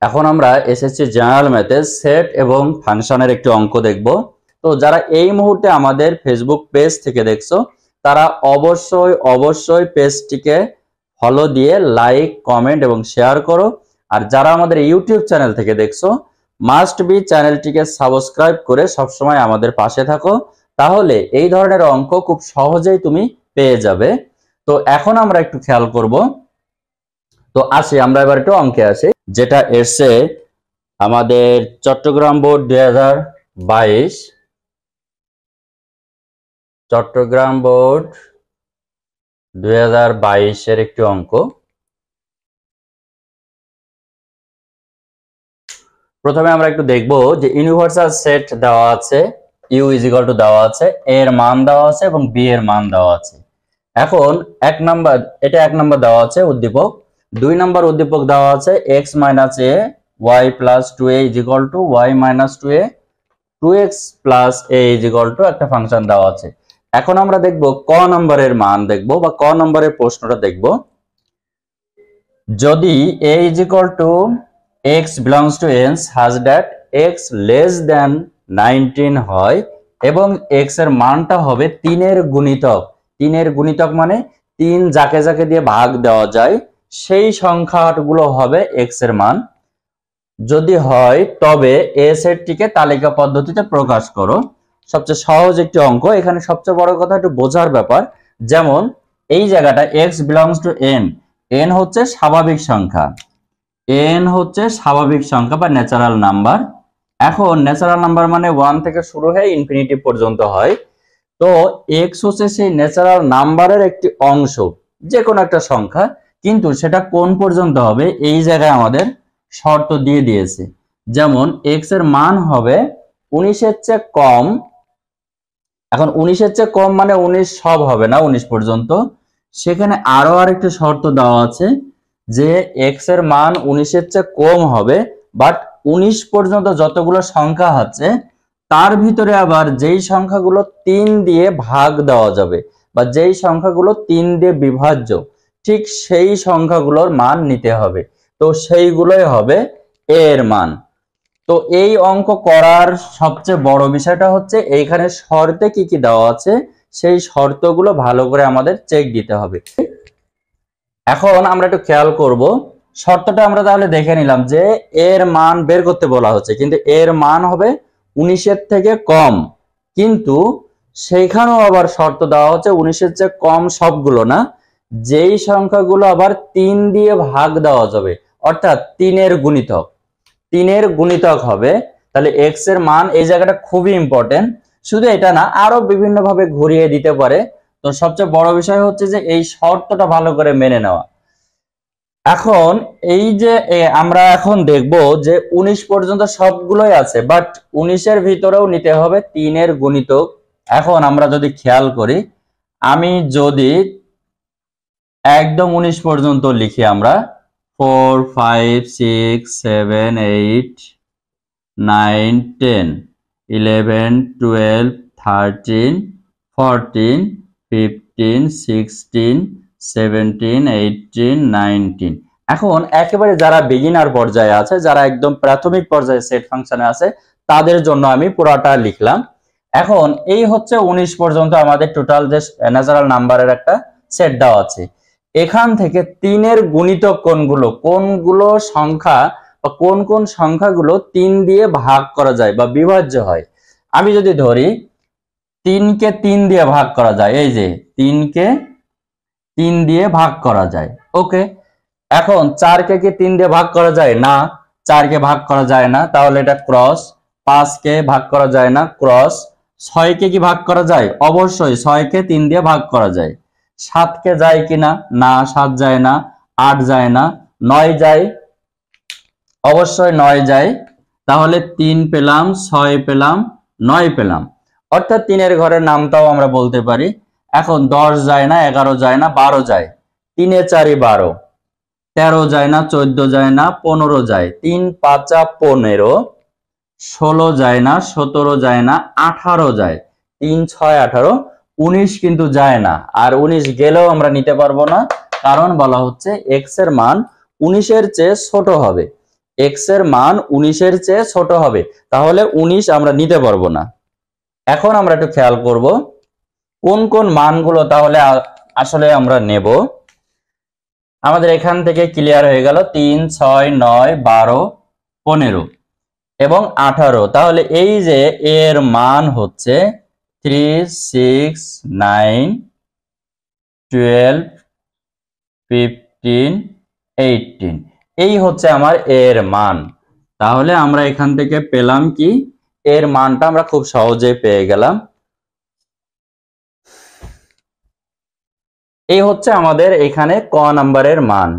এখন আমরা SSC general ম্যাথে সেট এবং ফাংশনের একটি অঙ্ক দেখব। তো যারা এই মুহূর্তে আমাদের ফেসবুক পেজ থেকে দেখছো তারা অবশ্যই পেজটিকে ফলো দিয়ে লাইক, কমেন্ট এবং শেয়ার করো। আর যারা আমাদের ইউটিউব চ্যানেল থেকে দেখছো মাস্ট বি চ্যানেলটিকে সাবস্ক্রাইব করে সবসময় আমাদের পাশে থাকো, তাহলে এই ধরনের অঙ্ক খুব সহজেই তুমি পেয়ে যাবে। তো এখন আমরা একটু খেয়াল করব। তো আসি আমরা এবার একটু অঙ্কে আসি, যেটা এসছে আমাদের চট্টগ্রাম বোর্ড 2022, চট্টগ্রাম বোর্ড 2022 একটি অঙ্ক। প্রথমে আমরা একটু দেখব যে ইউনিভার্সাল সেট দেওয়া আছে, ইউ ইজ ইকুয়াল টু দেওয়া আছে, এর মান দেওয়া আছে এবং বি এর মান দেওয়া আছে। এখন এক নাম্বার দেওয়া আছে উদ্দীপক, 2 নাম্বার উদ্দীপক দেওয়া আছে x minus A y plus 2a is equal to y minus 2a 2x plus a is equal to একটা ফাংশন দেওয়া আছে। এখন আমরা দেখব ক নম্বরের মান দেখব বা ক নম্বরের প্রশ্নটা দেখব। যদি a is equal to x belongs to n such that x less than 19 হয় এবং x এর মানটা হবে 3 এর গুণিতক। 3 এর গুণিতক মানে 3 যাকে যাকে দিয়ে ভাগ দেওয়া যায় সেই সংখ্যাগুলো হবে x এর মান। যদি হয় তবে a সেটটিকে তালিকা পদ্ধতিতে প্রকাশ করো। সবচেয়ে সহজ একটি অঙ্ক। এখানে সবচেয়ে বড় কথা একটু বোঝার ব্যাপার, যেমন এই জায়গাটা x belongs to n, n হচ্ছে স্বাভাবিক সংখ্যা, n হচ্ছে স্বাভাবিক সংখ্যা বা ন্যাচারাল নাম্বার। এখন ন্যাচারাল নাম্বার মানে 1 থেকে শুরু হয়ে ইনফিনিটি পর্যন্ত হয়। তো x হচ্ছে সেই ন্যাচারাল নাম্বারের একটি অংশ, যে কোনো একটা সংখ্যা, কিন্তু সেটা কোন পর্যন্ত হবে এই জায়গায় আমাদের শর্ত দিয়ে দিয়েছে। যেমন x এর মান হবে 19 এর চেয়ে কম। এখন 19 এর চেয়ে কম মানে 19 সব হবে না, 19 পর্যন্ত। সেখানে আরো আরেকটি শর্ত দেওয়া আছে যে x এর মান 19 এর চেয়ে কম হবে, বাট 19 পর্যন্ত যতগুলো সংখ্যা আছে তার ভিতরে আবার যেই সংখ্যাগুলো 3 দিয়ে ভাগ দেওয়া যাবে বা যেই সংখ্যাগুলো 3 দিয়ে বিভাজ্য, ঠিক সেই সংখ্যাগুলোর মান নিতে হবে। তো সেইগুলোই হবে এর মান। তো এই অঙ্ক করার সবচেয়ে বড় বিষয়টা হচ্ছে এইখানে শর্তে কি কি দেওয়া আছে সেই শর্তগুলো ভালো করে আমাদের চেক দিতে হবে। এখন আমরা একটু খেয়াল করব, শর্তটা আমরা তাহলে দেখে নিলাম যে এর মান বের করতে বলা হচ্ছে, কিন্তু এর মান হবে 19 এর থেকে কম, কিন্তু সেইখানেও আবার শর্ত দেওয়া হচ্ছে 19 এর চেয়ে কম সবগুলো না, যেই সংখ্যাগুলো আবার 3 দিয়ে ভাগ দেওয়া যাবে, অর্থাৎ 3 এর গুণিতক, 3 এর গুণিতক হবে। তাহলে x এর মান এই জায়গাটা খুবই ইম্পর্টেন্ট। শুধু এটা না, আরো বিভিন্ন ভাবে ঘুরিয়ে দিতে পারে। তো সবচেয়ে বড় বিষয় হচ্ছে যে এই শর্তটা ভালো করে মেনে নেওয়া। এখন এই যে আমরা এখন দেখব যে 19 পর্যন্ত সবগুলোই আছে, বাট 19 এর ভিতরেও নিতে হবে 3 এর গুণিতক। এখন আমরা যদি খেয়াল করি, আমি যদি একদম 19 পর্যন্ত লিখি, আমরা 4 5 6 7 8 9 10 11 12 13 14 15 16 17 18 19। এখন একেবারে যারা বিগিনার পর্যায়ে আছে, যারা একদম প্রাথমিক পর্যায়ে সেট ফাংশনে আছে, তাদের জন্য আমি পুরোটা লিখলাম। এখন এই হচ্ছে 19 পর্যন্ত আমাদের টোটাল যে ন্যাচারাল নাম্বারের একটা সেট দেওয়া আছে। এখান থেকে 3 এর গুণিতক কোনগুলো সংখ্যা বা কোন কোন সংখ্যাগুলো 3 দিয়ে ভাগ করা যায় বা বিভাজ্য হয়। আমি যদি ধরি 3 কে 3 দিয়ে ভাগ করা যায়, এই যে 3 কে 3 দিয়ে ভাগ করা যায়, ওকে। এখন 4 কে কি 3 দিয়ে ভাগ করা যায়? না, 4 কে ভাগ করা যায় না, তাহলে এটা ক্রস। 5 কে ভাগ করা যায় না, ক্রস। 6 কে কি ভাগ করা যায়? অবশ্যই 6 কে 3 দিয়ে ভাগ করা যায়। 7 কে যায় কিনা? না, 7 যায় না। 8 যায় না। 9 যায়, অবশ্যই 9 যায়। তাহলে 3 পেলাম, 6 পেলাম, 9 পেলাম, অর্থাৎ 3 এর ঘরের নামটাও আমরা বলতে পারি। এখন 10 যায় না, 11 যায় না, 12 যায়। 3 এ 4 12, 13 যায় না, 14 যায় না, 15 যায়। 3 5 15, 16 যায় না, 17 যায় না, 18 যায়। 3 6 18, 19 কিন্তু যায় না। আর 19 গেলেও আমরা নিতে পারবো না, কারণ বলা হচ্ছে x এর মান 19 এর চেয়ে ছোট হবে। এক্স এর মান 19-এর চেয়ে ছোট হবে, তাহলে 19 আমরা নিতে পারবো না। এখন আমরা একটু খেয়াল করব কোন কোন মানগুলো তাহলে আসলে আমরা নেব। আমাদের এখান থেকে ক্লিয়ার হয়ে গেল 3, 6, 9, 12, 15 এবং 18। তাহলে এই যে এর মান হচ্ছে 3, 6, 9, 12, 15, 18, এই হচ্ছে আমার এর মান। তাহলে আমরা এখান থেকে পেলাম কি, এর মানটা আমরা খুব সহজেই পেয়ে গেলাম। এই হচ্ছে আমাদের এখানে ক নাম্বারের মান।